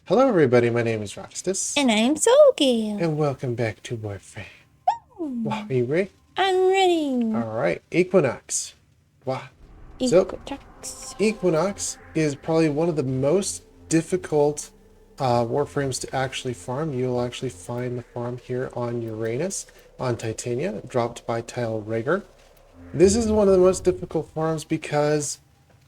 Hello everybody, my name is Roxtus, And I'm Soulgale. and welcome back to Warframe. Wow, are you ready? I'm ready. Alright, Equinox. Wow. So, Equinox. Equinox is probably one of the most difficult Warframes to actually farm. You'll actually find the farm here on Uranus, on Titania, dropped by Tile Rigger. This is one of the most difficult farms because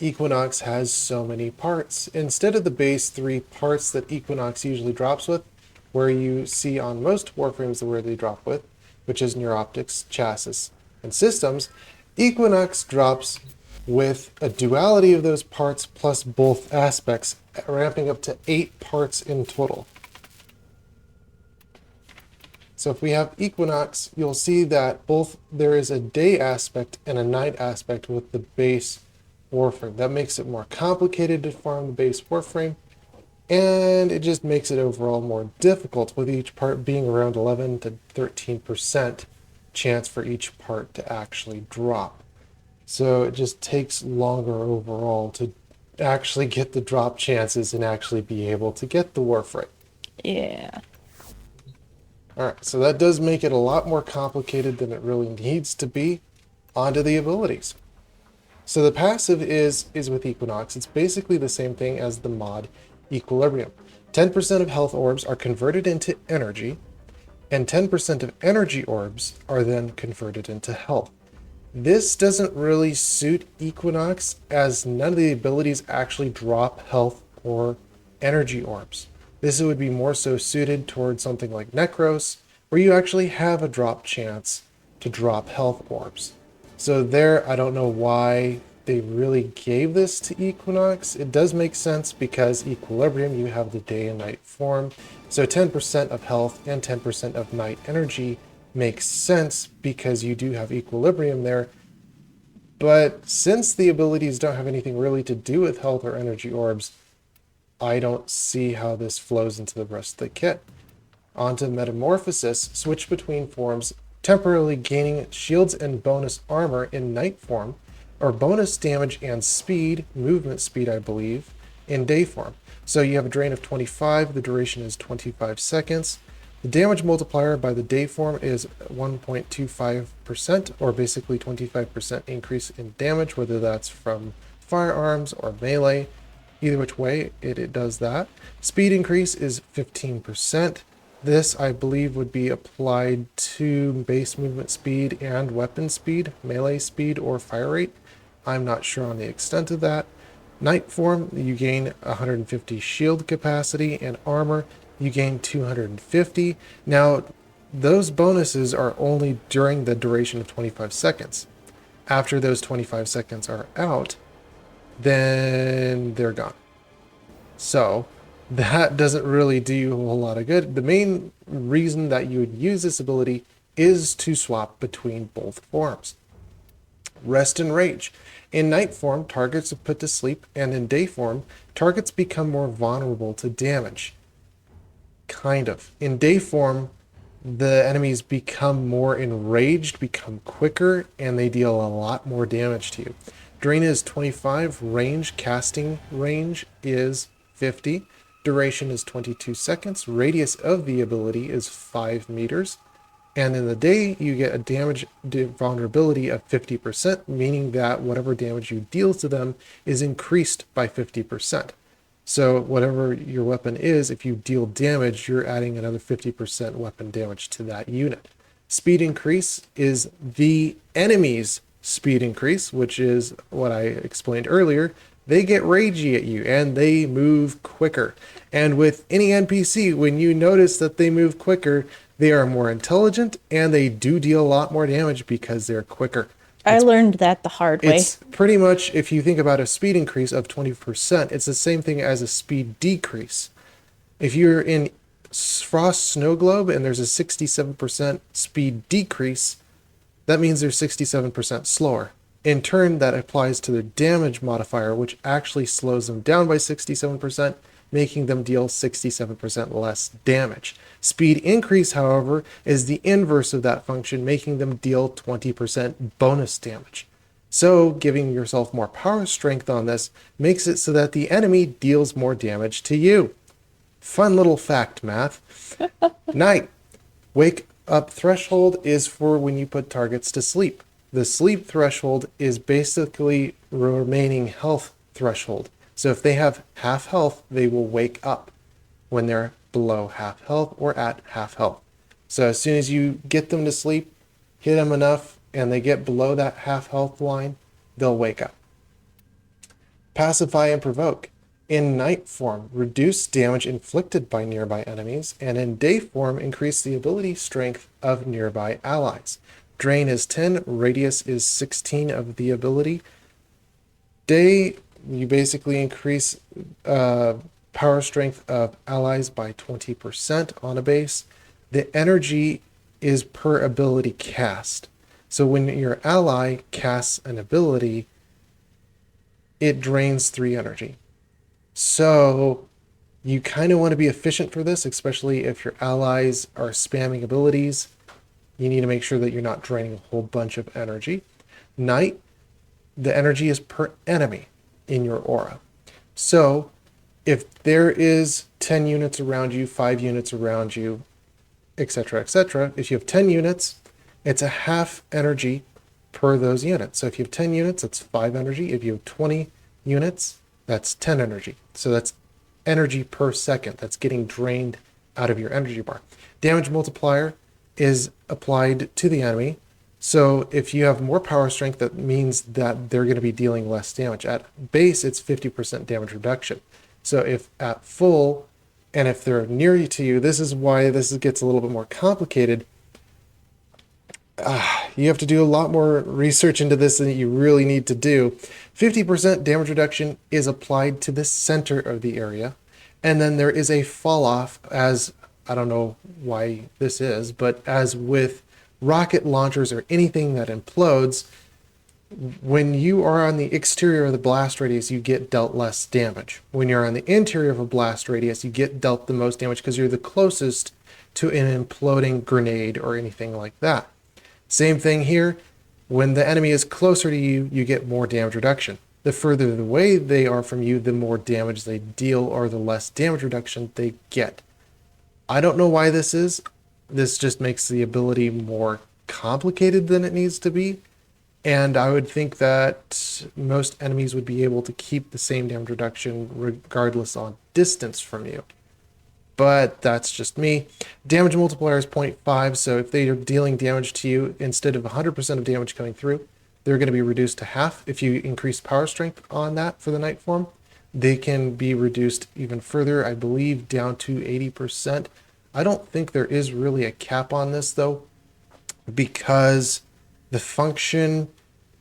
Equinox has so many parts. Instead of the base 3 parts that Equinox usually drops with, where you see on most Warframes where they drop with, which is Neuroptics, Chassis, and Systems, Equinox drops with a duality of those parts plus both aspects, ramping up to 8 parts in total. So if we have Equinox, you'll see that both there is a day aspect and a night aspect with the base Warframe. That makes it more complicated to farm the base Warframe, and it just makes it overall more difficult, with each part being around 11 to 13% chance for each part to actually drop. So it just takes longer overall to actually get the drop chances and actually be able to get the Warframe. Yeah. Alright, so that does make it a lot more complicated than it really needs to be. Onto the abilities. So the passive is with Equinox. It's basically the same thing as the mod Equilibrium. 10% of health orbs are converted into energy, and 10% of energy orbs are then converted into health. This doesn't really suit Equinox, as none of the abilities actually drop health or energy orbs. This would be more so suited towards something like Necros, where you actually have a drop chance to drop health orbs. So there, I don't know why they really gave this to Equinox. It does make sense because Equilibrium, you have the day and night form. So 10% of health and 10% of night energy makes sense because you do have Equilibrium there. But since the abilities don't have anything really to do with health or energy orbs, I don't see how this flows into the rest of the kit. Onto Metamorphosis, switch between forms, temporarily gaining shields and bonus armor in night form, or bonus damage and speed, movement speed I believe, in day form. So you have a drain of 25, the duration is 25 seconds. The damage multiplier by the day form is 1.25%, or basically 25% increase in damage, whether that's from firearms or melee. Either which way, it does that. Speed increase is 15%. This, I believe, would be applied to base movement speed and weapon speed, melee speed, or fire rate. I'm not sure on the extent of that. Night form, you gain 150 shield capacity, and armor, you gain 250. Now, those bonuses are only during the duration of 25 seconds. After those 25 seconds are out, then they're gone. So that doesn't really do you a whole lot of good. The main reason that you would use this ability is to swap between both forms. Rest and Rage. In night form, targets are put to sleep, and in day form, targets become more vulnerable to damage. Kind of. In day form, the enemies become more enraged, become quicker, and they deal a lot more damage to you. Drain is 25, range, casting range is 50, duration is 22 seconds, radius of the ability is 5 meters, and in the day you get a damage vulnerability of 50%, meaning that whatever damage you deal to them is increased by 50%. So whatever your weapon is, if you deal damage, you're adding another 50% weapon damage to that unit. Speed increase is the enemy's speed increase, which is what I explained earlier. They get ragey at you and they move quicker. And with any NPC, when you notice that they move quicker, they are more intelligent and they do deal a lot more damage because they're quicker. I learned that the hard way. It's pretty much, if you think about a speed increase of 20%, it's the same thing as a speed decrease. If you're in Frost Snow Globe and there's a 67% speed decrease, that means they're 67% slower. In turn, that applies to the damage modifier, which actually slows them down by 67%, making them deal 67% less damage. Speed increase, however, is the inverse of that function, making them deal 20% bonus damage. So giving yourself more power strength on this makes it so that the enemy deals more damage to you. Fun little fact, math. Night. Wake up threshold is for when you put targets to sleep. The sleep threshold is basically remaining health threshold. So if they have half health, they will wake up when they're below half health or at half health. So as soon as you get them to sleep, hit them enough, and they get below that half health line, they'll wake up. Pacify and provoke. In night form, reduce damage inflicted by nearby enemies, and in day form, increase the ability strength of nearby allies. Drain is 10, radius is 16 of the ability. Day, you basically increase power strength of allies by 20% on a base. The energy is per ability cast. So when your ally casts an ability, it drains 3 energy. So you kind of want to be efficient for this, especially if your allies are spamming abilities. You need to make sure that you're not draining a whole bunch of energy. Night, the energy is per enemy in your aura. So if there is 10 units around you, 5 units around you, etc., etc., if you have 10 units, it's a half energy per those units. So if you have 10 units, that's 5 energy. If you have 20 units, that's 10 energy. So that's energy per second that's getting drained out of your energy bar. Damage multiplier is applied to the enemy. So if you have more power strength, that means that they're going to be dealing less damage. At base, it's 50% damage reduction. So if at full, and if they're near to you, this is why this gets a little bit more complicated. You have to do a lot more research into this than you really need to do. 50% damage reduction is applied to the center of the area. And then there is a fall off, as I don't know why this is, but as with rocket launchers or anything that implodes, when you are on the exterior of the blast radius, you get dealt less damage. When you're on the interior of a blast radius, you get dealt the most damage because you're the closest to an imploding grenade or anything like that. Same thing here. When the enemy is closer to you, you get more damage reduction. The further away they are from you, the more damage they deal or the less damage reduction they get. I don't know why this is. This just makes the ability more complicated than it needs to be. And I would think that most enemies would be able to keep the same damage reduction regardless on distance from you. But that's just me. Damage multiplier is 0.5, so if they are dealing damage to you, instead of 100% of damage coming through, they're going to be reduced to half. If you increase power strength on that for the night form, they can be reduced even further, I believe down to 80%. I don't think there is really a cap on this though, because the function,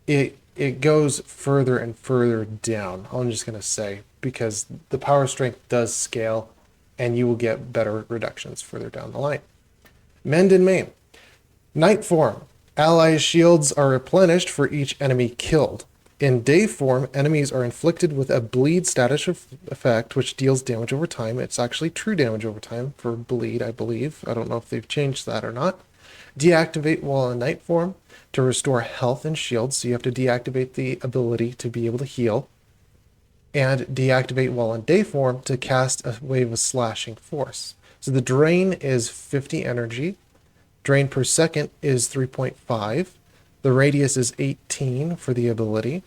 it goes further and further down. I'm just going to say, because the power strength does scale, and you will get better reductions further down the line. Mend and Maim. Night form. Allies' shields are replenished for each enemy killed. In day form, enemies are inflicted with a bleed status effect, which deals damage over time. It's actually true damage over time for bleed, I believe. I don't know if they've changed that or not. Deactivate while in night form to restore health and shields. So you have to deactivate the ability to be able to heal. And deactivate while in day form to cast a wave of slashing force. So the drain is 50 energy. Drain per second is 3.5. The radius is 18 for the ability.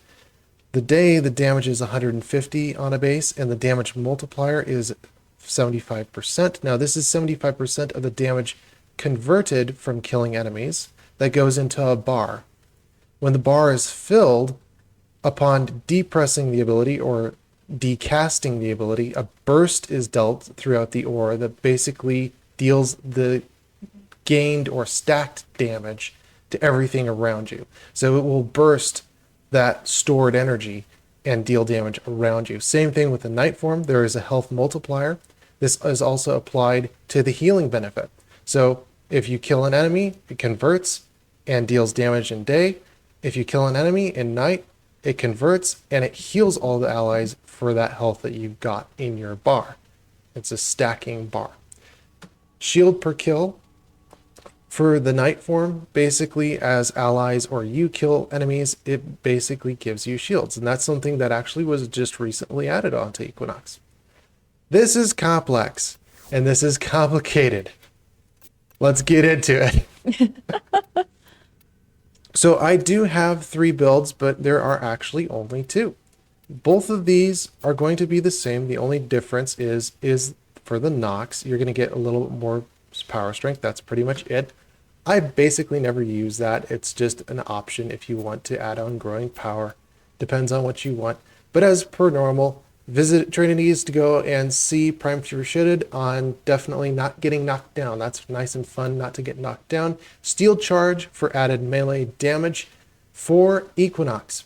The day, the damage is 150 on a base, and the damage multiplier is 75%. Now this is 75% of the damage converted from killing enemies that goes into a bar. When the bar is filled, upon depressing the ability or decasting the ability, a burst is dealt throughout the aura that basically deals the gained or stacked damage to everything around you. So it will burst that stored energy and deal damage around you. Same thing with the night form. There is a health multiplier. This is also applied to the healing benefit. So if you kill an enemy, it converts and deals damage in day. If you kill an enemy in night, it converts and it heals all the allies for that health that you've got in your bar. It's a stacking bar. Shield per kill. For the night form, basically as allies or you kill enemies, it basically gives you shields. And that's something that actually was just recently added onto Equinox. This is complex. And this is complicated. Let's get into it. So I do have 3 builds, but there are actually only 2. Both of these are going to be the same. The only difference is for the Nox, you're going to get a little more power strength. That's pretty much it. I basically never use that. It's just an option if you want to add on growing power. Depends on what you want. But as per normal, visit Trinities to go and see Prime Fury Shitted on definitely not getting knocked down. That's nice and fun not to get knocked down. Steel Charge for added melee damage. For Equinox,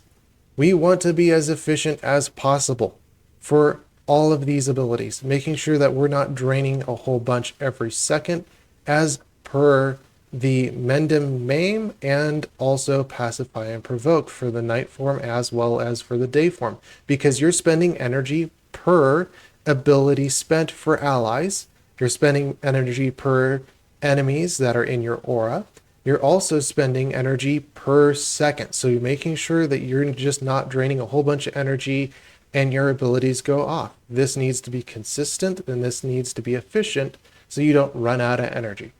we want to be as efficient as possible for all of these abilities, making sure that we're not draining a whole bunch every second as per the Mendem Maim and also Pacify and Provoke for the night form as well as for the day form, because you're spending energy per ability spent for allies. You're spending energy per enemies that are in your aura. You're also spending energy per second. So you're making sure that you're just not draining a whole bunch of energy and your abilities go off. This needs to be consistent and this needs to be efficient so you don't run out of energy.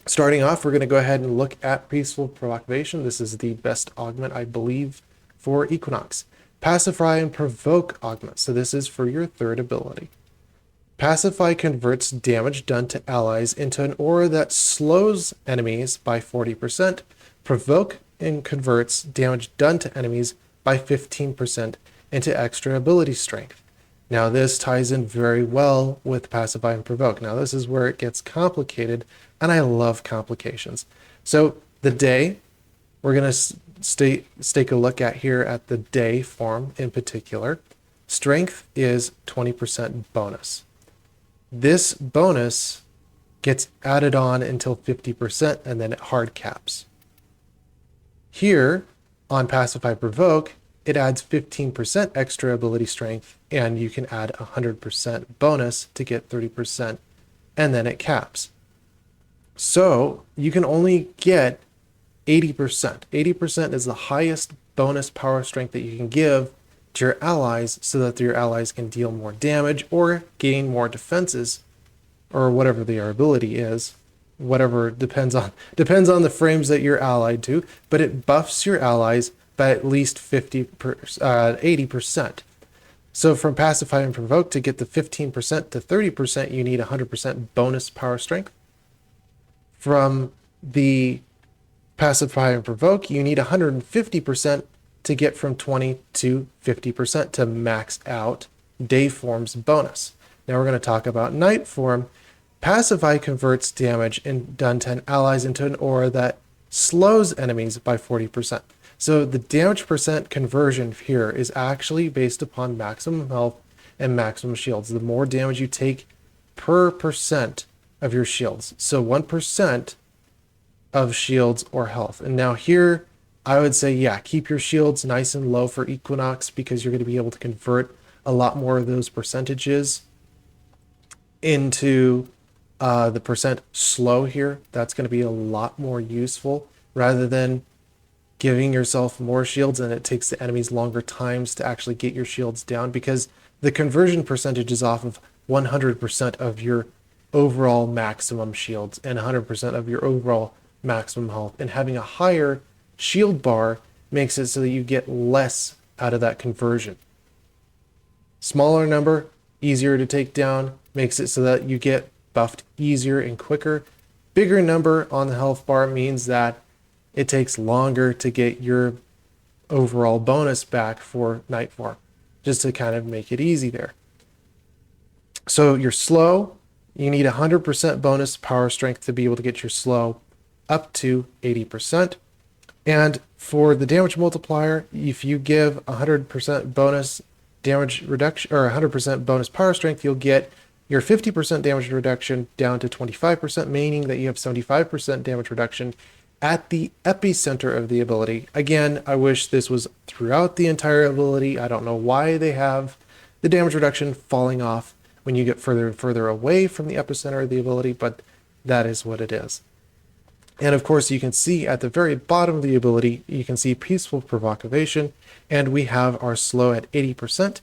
Starting off, we're going to go ahead and look at Peaceful Proclamation. This is the best augment, I believe, for Equinox. Pacify and Provoke augment. So this is for your 3rd ability. Pacify converts damage done to allies into an aura that slows enemies by 40%. Provoke and converts damage done to enemies by 15% into extra ability strength. Now this ties in very well with Pacify and Provoke. Now this is where it gets complicated, and I love complications. So the day, we're going to take a look at here at the day form in particular. Strength is 20% bonus. This bonus gets added on until 50% and then it hard caps. Here on Pacify Provoke, it adds 15% extra ability strength and you can add 100% bonus to get 30% and then it caps. So you can only get 80%. 80% is the highest bonus power strength that you can give to your allies so that your allies can deal more damage or gain more defenses or whatever their ability is. Whatever depends on the frames that you're allied to, but it buffs your allies by at least 80%. So from Pacify and Provoke to get the 15% to 30%, you need 100% bonus power strength. From the Pacify and Provoke, you need 150% to get from 20 to 50% to max out day form's bonus. Now we're going to talk about night form. Pacify converts damage done to allies into an aura that slows enemies by 40%. So the damage percent conversion here is actually based upon maximum health and maximum shields. The more damage you take per percent of your shields. So 1% of shields or health. And now here, I would say, yeah, keep your shields nice and low for Equinox because you're going to be able to convert a lot more of those percentages into the percent slow here. That's going to be a lot more useful rather than giving yourself more shields and it takes the enemies longer times to actually get your shields down, because the conversion percentage is off of 100% of your overall maximum shields and 100% of your overall maximum health, and having a higher shield bar makes it so that you get less out of that conversion. Smaller number, easier to take down, makes it so that you get buffed easier and quicker. Bigger number on the health bar means that it takes longer to get your overall bonus back for night form, just to kind of make it easy there. So you're slow, you need 100% bonus power strength to be able to get your slow up to 80%. And for the damage multiplier, if you give 100% bonus damage reduction or 100% bonus power strength, you'll get your 50% damage reduction down to 25%, meaning that you have 75% damage reduction at the epicenter of the ability. Again, I wish this was throughout the entire ability. I don't know why they have the damage reduction falling off when you get further and further away from the epicenter of the ability, but that is what it is. And of course, you can see at the very bottom of the ability, you can see Peaceful Provocation, and we have our slow at 80%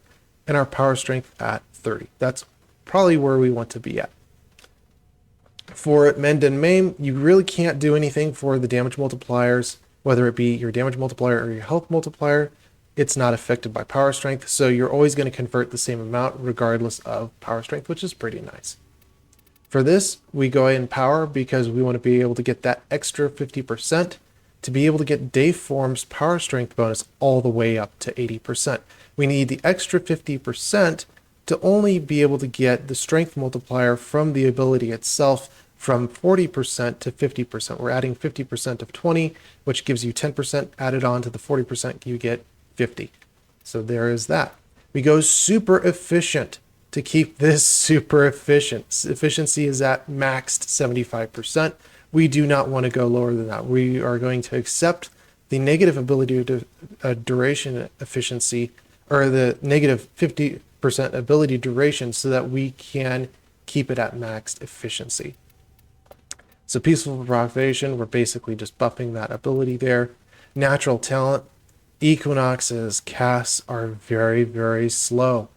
and our power strength at 30. That's probably where we want to be at. For Mend and Maim, you really can't do anything for the damage multipliers, whether it be your damage multiplier or your health multiplier. It's not affected by power strength, so you're always going to convert the same amount regardless of power strength, which is pretty nice. For this, we go ahead and power because we want to be able to get that extra 50% to be able to get Dayform's power strength bonus all the way up to 80%. We need the extra 50% to only be able to get the strength multiplier from the ability itself from 40% to 50%. We're adding 50% of 20, which gives you 10% added on to the 40%, you get 50. So there is that. We go super efficient to keep this super efficient. Efficiency is at maxed 75%. We do not want to go lower than that. We are going to accept the negative ability to duration efficiency, or the negative 50% ability duration, so that we can keep it at maxed efficiency. So Peaceful Proclamation, we're basically just buffing that ability there. Natural Talent, Equinox's casts are very, very slow.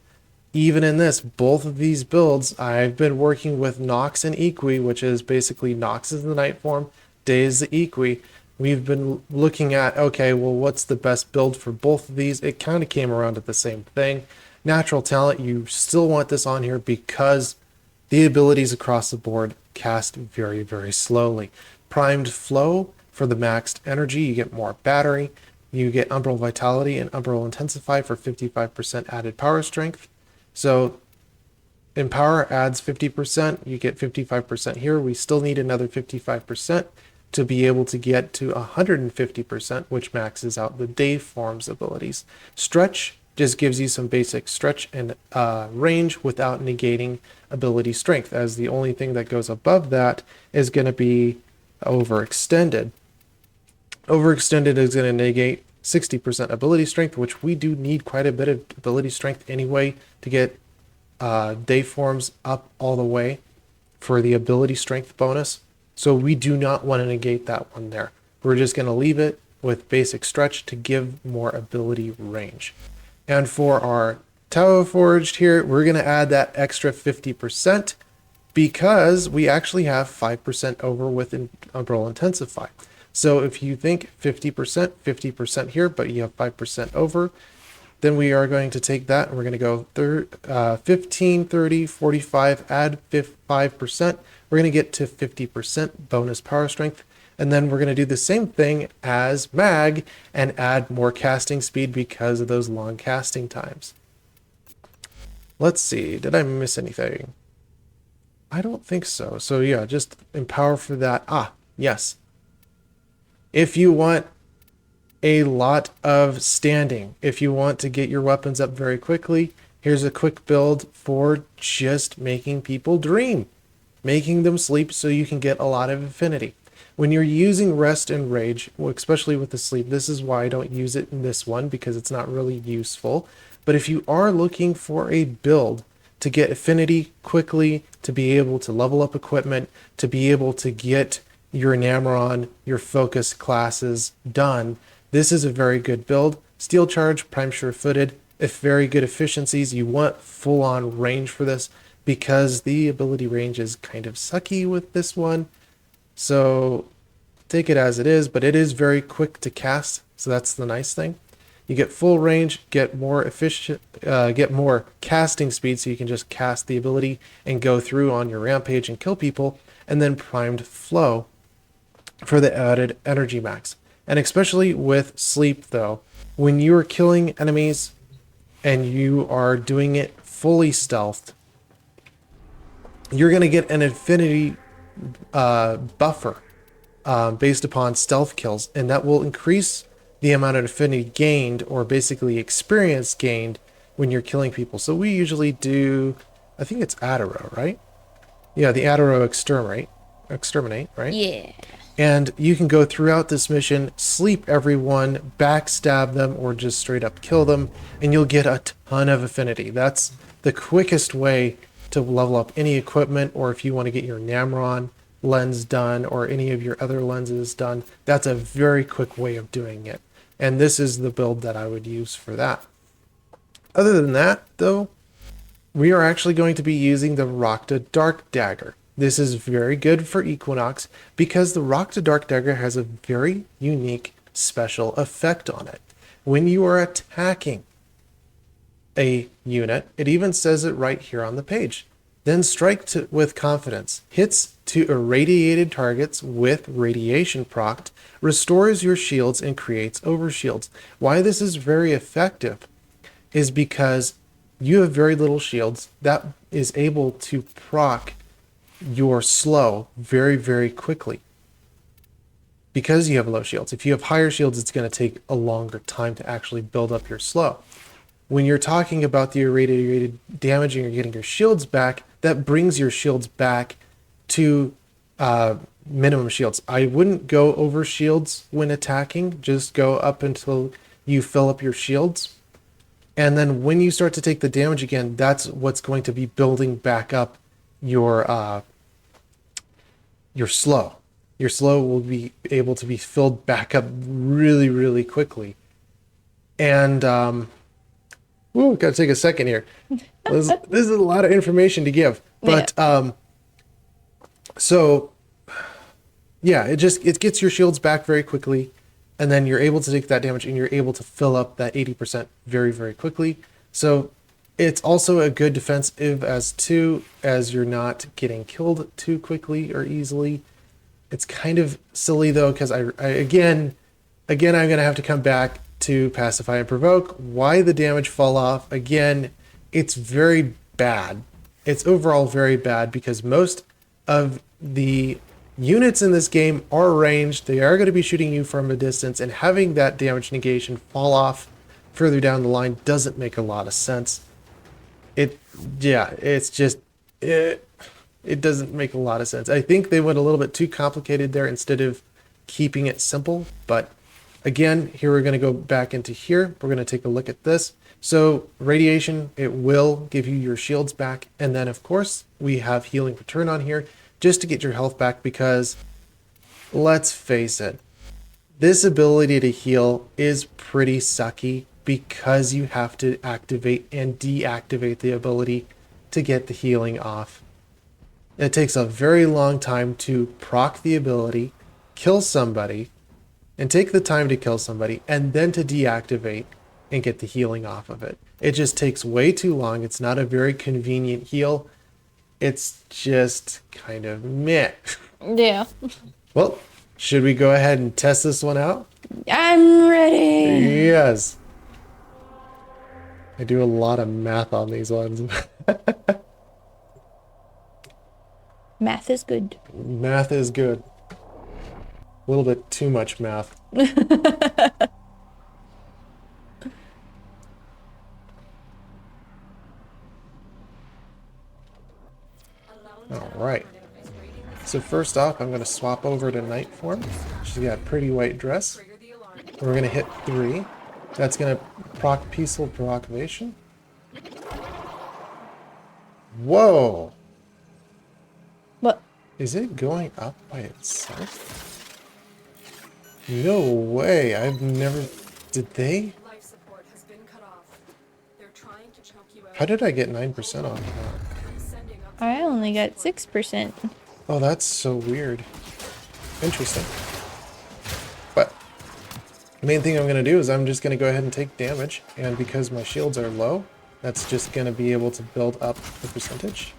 Even in this, both of these builds, I've been working with Nox and Equi, which is basically Nox is the night form, Day is the Equi. We've been looking at, okay, well, what's the best build for both of these? It kind of came around to the same thing. Natural Talent, you still want this on here because the abilities across the board cast very, very slowly. Primed Flow, for the maxed energy, you get more battery. You get Umbral Vitality and Umbral Intensify for 55% added power strength. So Empower adds 50%, you get 55% here. We still need another 55% to be able to get to 150%, which maxes out the Dayform's abilities. Stretch just gives you some basic stretch and range without negating ability strength, as the only thing that goes above that is going to be Overextended. Overextended is going to negate 60% ability strength, which we do need quite a bit of ability strength anyway to get Dayforms up all the way for the ability strength bonus. So we do not want to negate that one there. We're just going to leave it with basic stretch to give more ability range. And for our Tower Forged here, we're going to add that extra 50% because we actually have 5% over with Umbral Intensify. So if you think 50% here, but you have 5% over, then we are going to take that and we're going to go 15, 30, 45, add 5%. We're going to get to 50% bonus power strength. And then we're going to do the same thing as Mag and add more casting speed because of those long casting times. Let's see, did I miss anything? I don't think so. So yeah, just Empower for that. Ah, yes. If you want a lot of standing, if you want to get your weapons up very quickly, here's a quick build for just making people dream, making them sleep so you can get a lot of affinity. When you're using Rest and Rage, especially with the sleep, this is why I don't use it in this one, because it's not really useful. But if you are looking for a build to get affinity quickly, to be able to level up equipment, to be able to get your Enamron, your focus classes done, this is a very good build. Steel Charge, Prime Sure-Footed, if very good efficiencies. You want full-on range for this because the ability range is kind of sucky with this one. So take it as it is, but it is very quick to cast, so that's the nice thing. You get full range, get more efficient, get more casting speed, so you can just cast the ability and go through on your rampage and kill people, and then Primed Flow for the added energy max. And especially with sleep though, when you are killing enemies and you are doing it fully stealthed, you're going to get an infinity buffer based upon stealth kills, and that will increase the amount of affinity gained, or basically experience gained, when you're killing people. So we usually do, I think it's Adaro, right? Yeah, the Adaro exterminate, right? Yeah. And you can go throughout this mission, sleep everyone, backstab them, or just straight up kill them, and you'll get a ton of affinity. That's the quickest way to level up any equipment, or if you want to get your Namron lens done, or any of your other lenses done, that's a very quick way of doing it. And this is the build that I would use for that. Other than that, though, we are actually going to be using the Rakta Dark Dagger. This is very good for Equinox because the Rock to Dark Dagger has a very unique special effect on it. When you are attacking a unit, it even says it right here on the page. Then strike with confidence. Hits to irradiated targets with radiation proct, restores your shields and creates overshields. Why this is very effective is because you have very little shields. That is able to proc your slow very, very quickly. Because you have low shields. If you have higher shields, it's going to take a longer time to actually build up your slow. When you're talking about the irradiated damage and you're getting your shields back, that brings your shields back to minimum shields. I wouldn't go over shields when attacking. Just go up until you fill up your shields. And then when you start to take the damage again, that's what's going to be building back up your slow. Your slow will be able to be filled back up really, really quickly. And gotta take a second here. This is a lot of information to give. But so yeah, it gets your shields back very quickly, and then you're able to take that damage and you're able to fill up that 80% very, very quickly. So it's also a good defensive as you're not getting killed too quickly or easily. It's kind of silly though, because I again I'm gonna have to come back to pacify and provoke. Why the damage fall off? Again, it's very bad. It's overall very bad because most of the units in this game are ranged. They are going to be shooting you from a distance, and having that damage negation fall off further down the line doesn't make a lot of sense. It doesn't make a lot of sense. I think they went a little bit too complicated there instead of keeping it simple. But again, here we're going to go back into here. We're going to take a look at this. So radiation, it will give you your shields back. And then of course we have healing return on here just to get your health back, because let's face it, this ability to heal is pretty sucky because you have to activate and deactivate the ability to get the healing off. It takes a very long time to proc the ability, kill somebody, and take the time to kill somebody, and then to deactivate and get the healing off of it. It just takes way too long. It's not a very convenient heal. It's just kind of meh. Yeah. Well, should we go ahead and test this one out? I'm ready. Yes. I do a lot of math on these ones. Math is good. Math is good. A little bit too much math. All right. So first off, I'm going to swap over to night form. She's got a pretty white dress. We're going to hit 3. That's going to proc Peaceful Proclamation. Whoa! What? Is it going up by itself? No way. I've never... Did they? How did I get 9% off of that? I only got 6%. Oh, that's so weird. Interesting. But the main thing I'm going to do is I'm just going to go ahead and take damage. And because my shields are low, that's just going to be able to build up the percentage.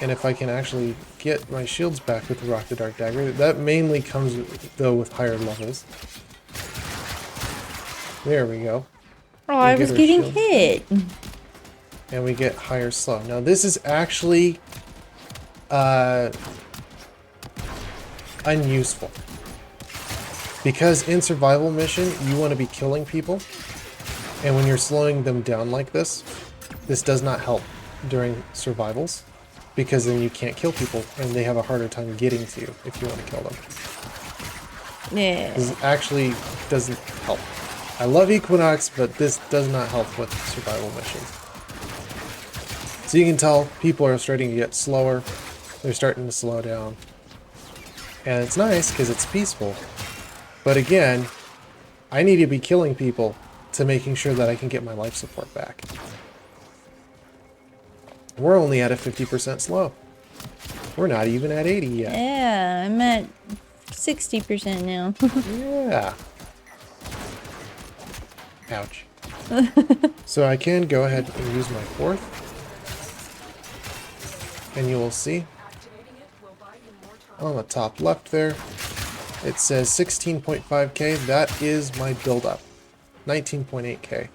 And if I can actually get my shields back with the Rock the Dark Dagger, that mainly comes, though, with higher levels. There we go. Oh, I was getting hit. And we get higher slow. Now this is actually unuseful, because in survival mission you want to be killing people, and when you're slowing them down like this does not help during survivals, because then you can't kill people and they have a harder time getting to you if you want to kill them. Yeah. This actually doesn't help. I love Equinox, but this does not help with survival missions. So you can tell people are starting to get slower. They're starting to slow down. And it's nice because it's peaceful. But again, I need to be killing people to making sure that I can get my life support back. We're only at a 50% slow. We're not even at 80 yet. Yeah, I'm at 60% now. Yeah. Ouch. So I can go ahead and use my fourth. And you will see on the top left there, it says 16.5k. That is my build-up. 19.8k.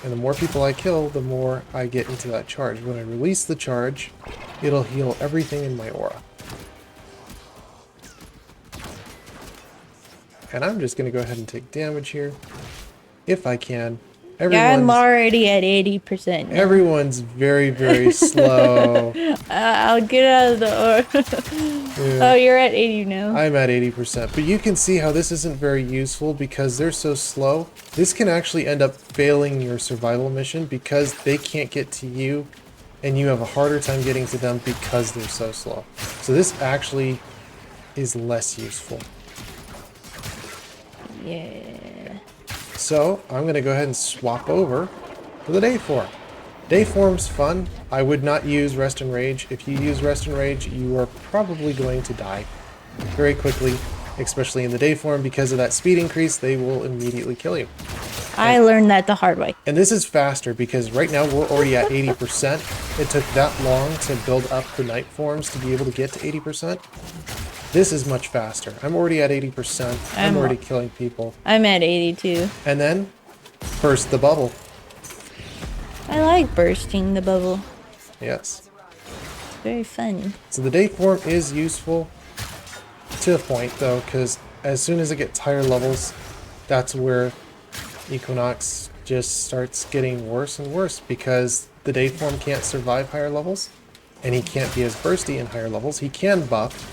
And the more people I kill, the more I get into that charge. When I release the charge, it'll heal everything in my aura. And I'm just going to go ahead and take damage here, if I can. Yeah, I'm already at 80% now. Everyone's very, very slow. I'll get out of the aura. Yeah. Oh, you're at 80 now. I'm at 80%. But you can see how this isn't very useful because they're so slow. This can actually end up failing your survival mission because they can't get to you and you have a harder time getting to them because they're so slow. So this actually is less useful. Yeah. So I'm going to go ahead and swap over to the day form. Day form's fun. I would not use Rest and Rage. If you use Rest and Rage, you are probably going to die very quickly, especially in the day form. Because of that speed increase, they will immediately kill you. I learned that the hard way. And this is faster because right now we're already at 80%. It took that long to build up the night forms to be able to get to 80%. This is much faster. I'm already at 80%. I'm already killing people. I'm at 82. And then, burst the bubble. I like bursting the bubble. Yes. Very fun. So the day form is useful to a point, though, because as soon as it gets higher levels, that's where Equinox just starts getting worse and worse, because the day form can't survive higher levels. And he can't be as bursty in higher levels. He can buff.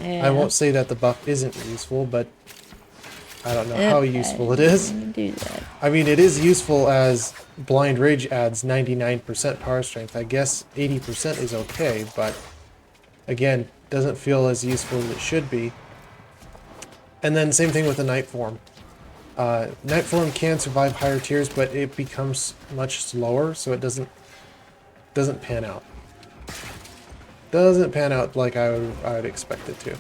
Yeah. I won't say that the buff isn't useful, but I don't know how useful it is. Do that. I mean, it is useful as Blind Rage adds 99% power strength. I guess 80% is okay, but again, doesn't feel as useful as it should be. And then same thing with the Night Form. Night Form can survive higher tiers, but it becomes much slower, so it doesn't pan out. Doesn't pan out like I would expect it to.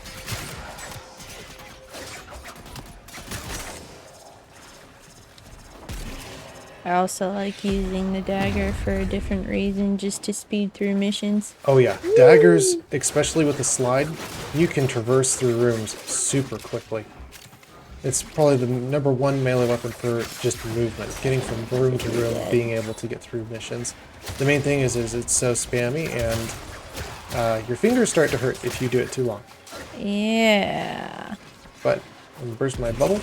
I also like using the dagger for a different reason, just to speed through missions. Oh yeah, daggers, especially with the slide, you can traverse through rooms super quickly. It's probably the #1 melee weapon for just movement, getting from room to room, being able to get through missions. The main thing is it's so spammy, and your fingers start to hurt if you do it too long. Yeah. But I'm gonna burst my bubble.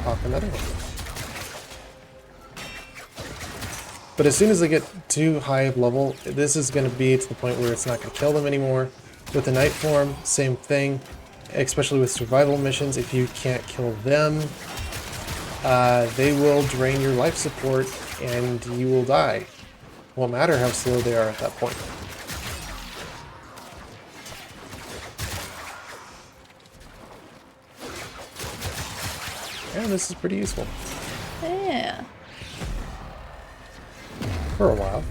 Pop another one. But as soon as they get too high of level, this is going to be to the point where it's not going to kill them anymore. With the Night Form, same thing. Especially with survival missions, if you can't kill them, they will drain your life support and you will die. Won't matter how slow they are at that point. And this is pretty useful. Yeah. For a while.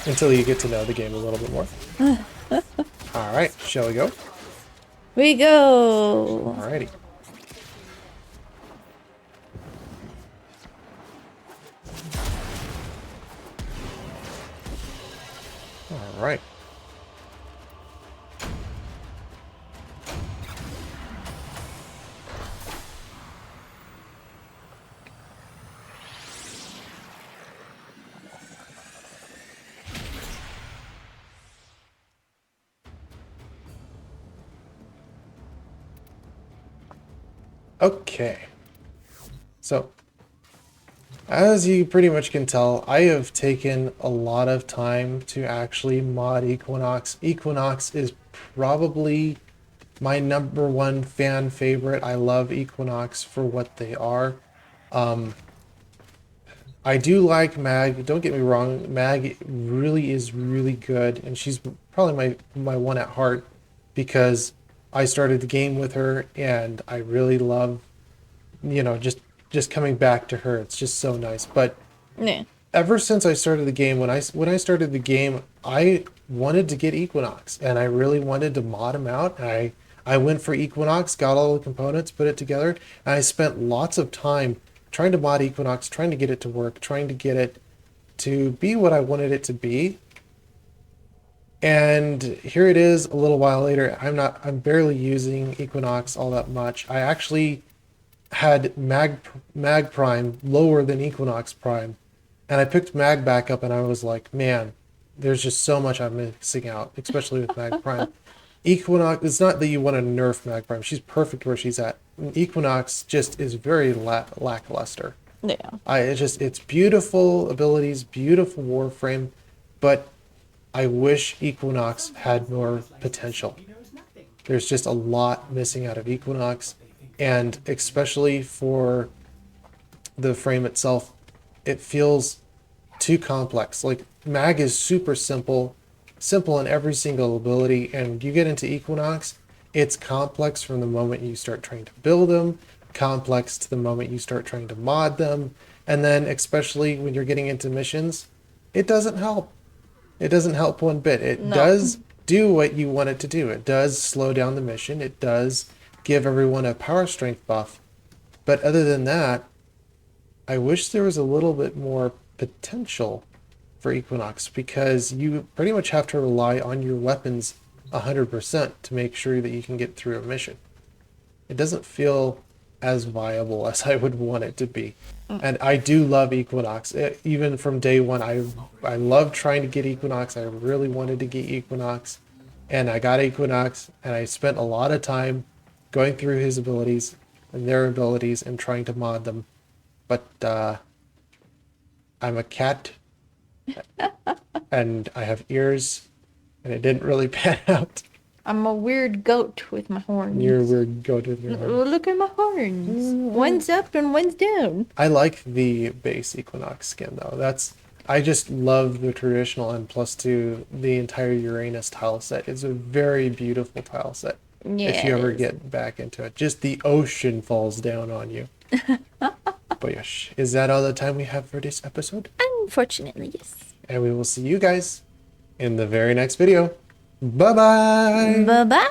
Until you get to know the game a little bit more. Alright, shall we go? We go! Alrighty. Alright. Okay. So, as you pretty much can tell, I have taken a lot of time to actually mod Equinox. Equinox is probably my #1 fan favorite. I love Equinox for what they are. I do like Mag, don't get me wrong, Mag really is really good, and she's probably my one at heart, because I started the game with her, and I really love, you know, just coming back to her. It's just so nice. But Yeah. ever since I started the game, when I started the game, I wanted to get Equinox, and I really wanted to mod him out. I went for Equinox, got all the components, put it together, and I spent lots of time trying to mod Equinox, trying to get it to work, trying to get it to be what I wanted it to be. And here it is a little while later. I'm barely using Equinox all that much. I actually had Mag Prime lower than Equinox Prime. And I picked Mag back up and I was like, man, there's just so much I'm missing out, especially with Mag Prime. Equinox, it's not that you want to nerf Mag Prime. She's perfect where she's at. Equinox just is very lackluster. Yeah. It's beautiful abilities, beautiful Warframe, but I wish Equinox had more potential. There's just a lot missing out of Equinox, and especially for the frame itself, it feels too complex. Like Mag is super simple in every single ability, and you get into Equinox, it's complex from the moment you start trying to build them, complex to the moment you start trying to mod them, and then especially when you're getting into missions, it doesn't help. It doesn't help one bit. It No. does do what you want it to do. It does slow down the mission. It does give everyone a power strength buff. But other than that, I wish there was a little bit more potential for Equinox, because you pretty much have to rely on your weapons 100% to make sure that you can get through a mission. It doesn't feel as viable as I would want it to be. And I do love Equinox. Even from day one, I love trying to get Equinox. I really wanted to get Equinox, and I got Equinox, and I spent a lot of time going through his abilities and their abilities and trying to mod them. But I'm a cat, and I have ears, and it didn't really pan out. I'm a weird goat with my horns. You're a weird goat with your horns. Look at my horns. One's up and one's down. I like the base Equinox skin though. I just love the traditional, and plus two, the entire Uranus tile set. It's a very beautiful tile set. Yeah, if you ever it is. get back into it. Just the ocean falls down on you. But yes, is that all the time we have for this episode? Unfortunately, yes. And we will see you guys in the very next video. Bye bye. Bye bye.